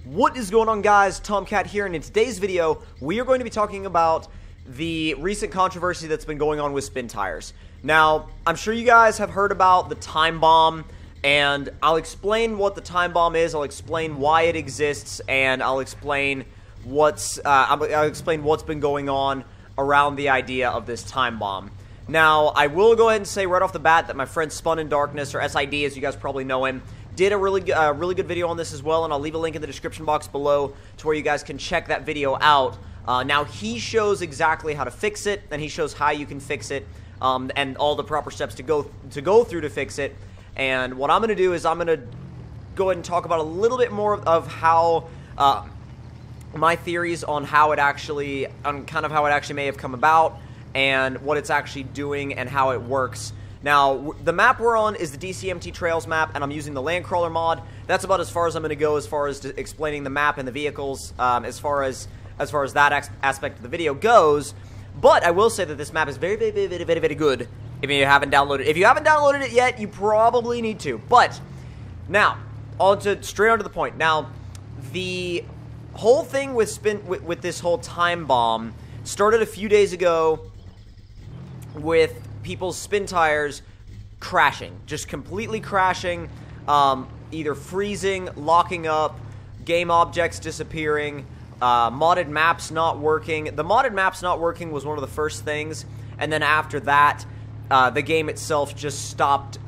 What is going on, guys? Tomcat here, and in today's video, we are going to be talking about the recent controversy that's been going on with spin tires. Now, I'm sure you guys have heard about the time bomb, and I'll explain what the time bomb is, I'll explain why it exists, and I'll explain what's been going on around the idea of this time bomb. Now, I will go ahead and say right off the bat that my friend Spun in Darkness, or SID as you guys probably know him, did a really good video on this as well, and I'll leave a link in the description box below to where you guys can check that video out. Now, he shows exactly how to fix it, and he shows how you can fix it, and all the proper steps to go through to fix it. And what I'm going to do is I'm going to go ahead and talk about a little bit more of how my theories on how it actually, may have come about, and what it's actually doing and how it works. Now, the map we're on is the DCMT Trails map, and I'm using the Landcrawler mod. That's about as far as I'm going to go as far as explaining the map and the vehicles, as far as that aspect of the video goes. But I will say that this map is very, very, very, very, very good if you haven't downloaded it. If you haven't downloaded it yet, you probably need to. But, now, straight on to the point. Now, the whole thing with this whole time bomb started a few days ago with people's spin tires crashing, just completely crashing, either freezing, locking up, game objects disappearing, modded maps not working. The modded maps not working was one of the first things, and then after that, the game itself just stopped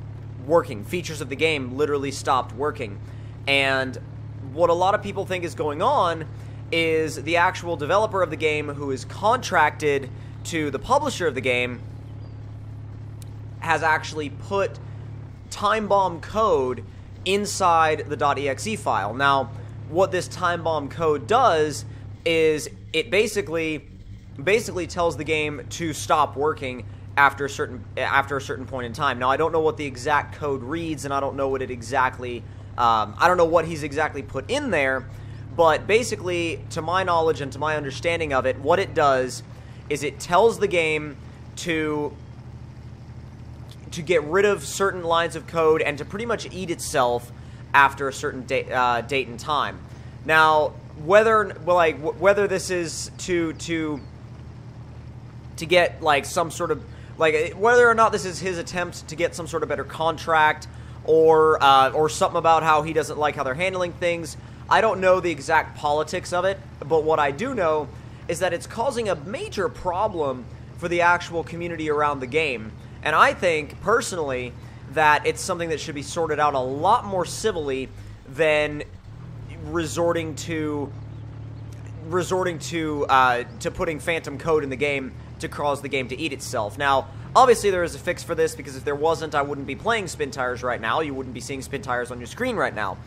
working. Features of the game literally stopped working. And what a lot of people think is going on is the actual developer of the game, who is contracted to the publisher of the game, has actually put time bomb code inside the .exe file. Now, what this time bomb code does is it basically tells the game to stop working after a certain point in time. Now, I don't know what the exact code reads, and I don't know what it exactly I don't know what he's exactly put in there, but basically, to my knowledge and to my understanding of it, what it does is it tells the game to get rid of certain lines of code and to pretty much eat itself after a certain date and time. Now, whether this is to get like some sort of whether or not this is his attempt to get some sort of better contract, or something about how he doesn't like how they're handling things, I don't know the exact politics of it. But what I do know is that it's causing a major problem for the actual community around the game. And I think, personally, that it's something that should be sorted out a lot more civilly than resorting to putting phantom code in the game to cause the game to eat itself. Now, obviously there is a fix for this, because if there wasn't, I wouldn't be playing spin tires right now. You wouldn't be seeing spin tires on your screen right now.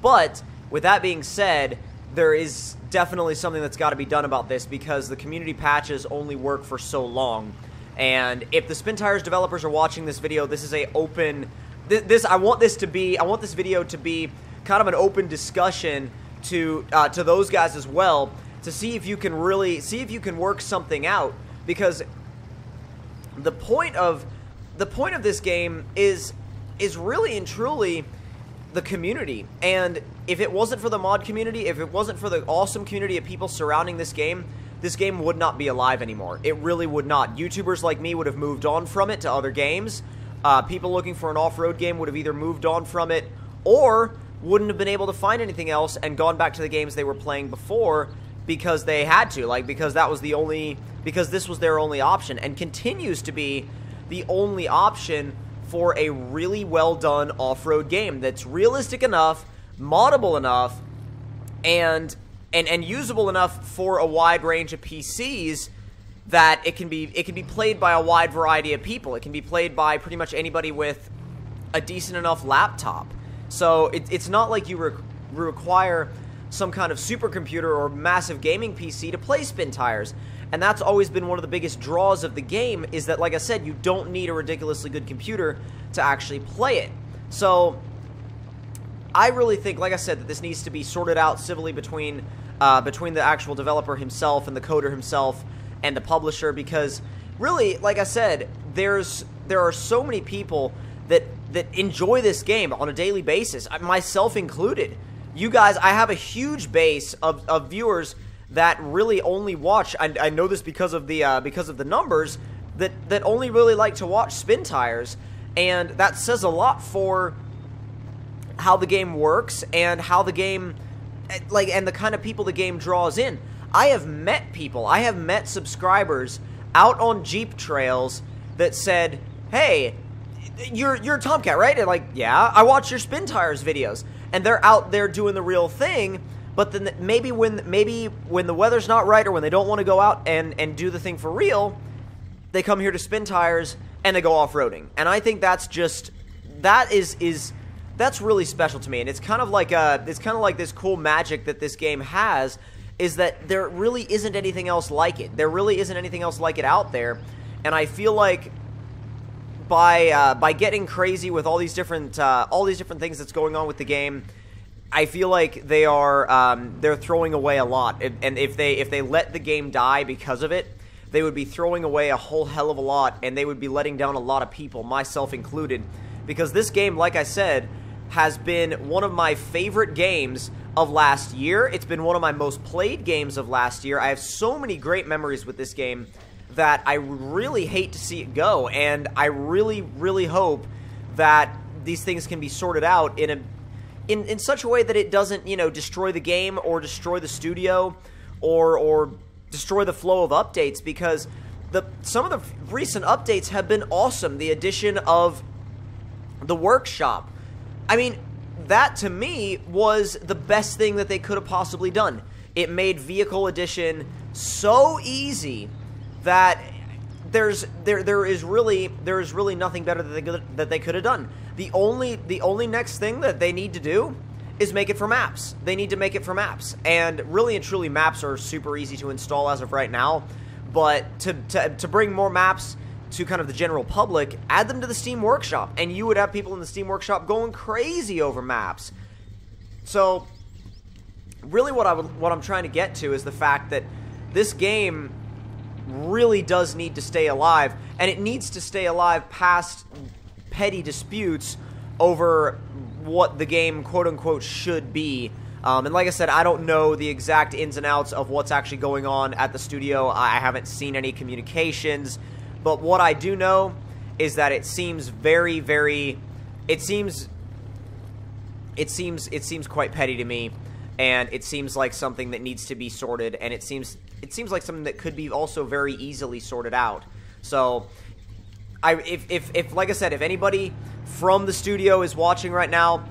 But, with that being said, there is definitely something that's got to be done about this, because the community patches only work for so long. And if the spin tires developers are watching this video, this is a open. I want this video to be kind of an open discussion to those guys as well, to see if you can work something out, because the point of this game is really and truly the community. And if it wasn't for the mod community, if it wasn't for the awesome community of people surrounding this game would not be alive anymore. It really would not. YouTubers like me would have moved on from it to other games. People looking for an off-road game would have either moved on from it, or wouldn't have been able to find anything else and gone back to the games they were playing before, because they had to, because this was their only option, and continues to be the only option for a really well done off-road game that's realistic enough, moddable enough, and usable enough for a wide range of PCs, that it can be played by a wide variety of people. It can be played by pretty much anybody with a decent enough laptop. So it's not like you require some kind of supercomputer or massive gaming PC to play spin tires. And that's always been one of the biggest draws of the game, is that, like I said, you don't need a ridiculously good computer to actually play it. So I really think, like I said, that this needs to be sorted out civilly between the actual developer himself and the coder himself and the publisher, because really, like I said, there are so many people that enjoy this game on a daily basis, myself included. you guys, I have a huge base of viewers that really only watch, I know this because of the numbers, that only really like to watch Spintires, and that says a lot for how the game works and how the game, like, and the kind of people the game draws in. I have met people, I have met subscribers out on Jeep trails that said, hey, you're Tomcat, right? And like, yeah, I watch your Spintires videos. And they're out there doing the real thing, but then maybe when the weather's not right or when they don't want to go out and do the thing for real, they come here to Spintires and they go off-roading. And I think that's just, that's really special to me. And it's kind of like this cool magic that this game has, is that there really isn't anything else like it. There really isn't anything else like it out there. And I feel like by getting crazy with all these different things that's going on with the game, I feel like they're throwing away a lot. And if they let the game die because of it, they would be throwing away a whole hell of a lot, and they would be letting down a lot of people, myself included, because this game, like I said, has been one of my favorite games of last year. It's been one of my most played games of last year. I have so many great memories with this game that I really hate to see it go, and I really, really hope that these things can be sorted out in such a way that it doesn't, you know, destroy the game or destroy the studio or destroy the flow of updates, because some of the recent updates have been awesome. The addition of the workshop, I mean, that to me was the best thing that they could have possibly done. It made Vehicle Edition so easy that there is really nothing better that they could have done. The only next thing that they need to do is make it for maps. They need to make it for maps, and really and truly, maps are super easy to install as of right now. But to bring more maps to kind of the general public, add them to the Steam Workshop, and you would have people in the Steam Workshop going crazy over maps. So, really, what I'm trying to get to is the fact that this game really does need to stay alive, and it needs to stay alive past petty disputes over what the game quote-unquote should be. And like I said, I don't know the exact ins and outs of what's actually going on at the studio. I haven't seen any communications, but what I do know is that it seems very, very, it seems quite petty to me, and it seems like something that needs to be sorted, and it seems like something that could be also very easily sorted out. So, if like I said, if anybody from the studio is watching right now,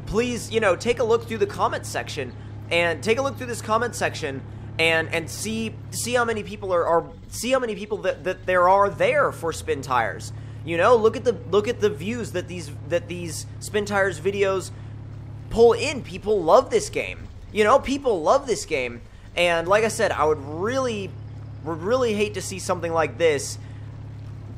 please, you know, take a look through the comment section, and take a look through this comment section, and see how many people that there are there for Spintires. You know, look at the views that these Spintires videos pull in. People love this game. You know, people love this game. And like I said, I would really hate to see something like this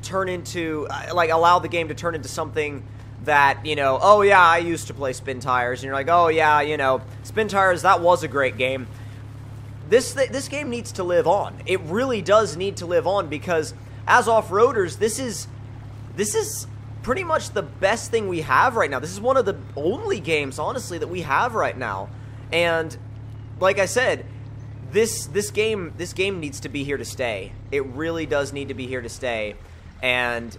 turn into, like, allow the game to turn into something that, you know, oh yeah, I used to play Spintires, and you're like, oh yeah, you know, Spintires, that was a great game. This game needs to live on. It really does need to live on, because as off-roaders, this is pretty much the best thing we have right now. This is one of the only games, honestly, that we have right now. And like I said, this game needs to be here to stay. It really does need to be here to stay. And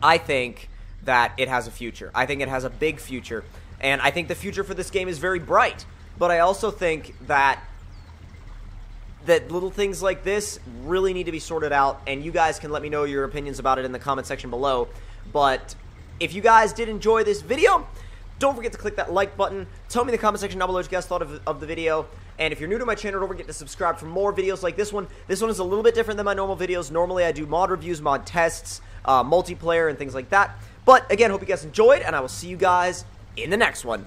I think that it has a future. I think it has a big future. And I think the future for this game is very bright. But I also think that little things like this really need to be sorted out, and you guys can let me know your opinions about it in the comment section below. But if you guys did enjoy this video, don't forget to click that like button. Tell me in the comment section down below what you guys thought of the video. And if you're new to my channel, don't forget to subscribe for more videos like this one. This one is a little bit different than my normal videos. Normally, I do mod reviews, mod tests, multiplayer, and things like that. But again, hope you guys enjoyed, and I will see you guys in the next one.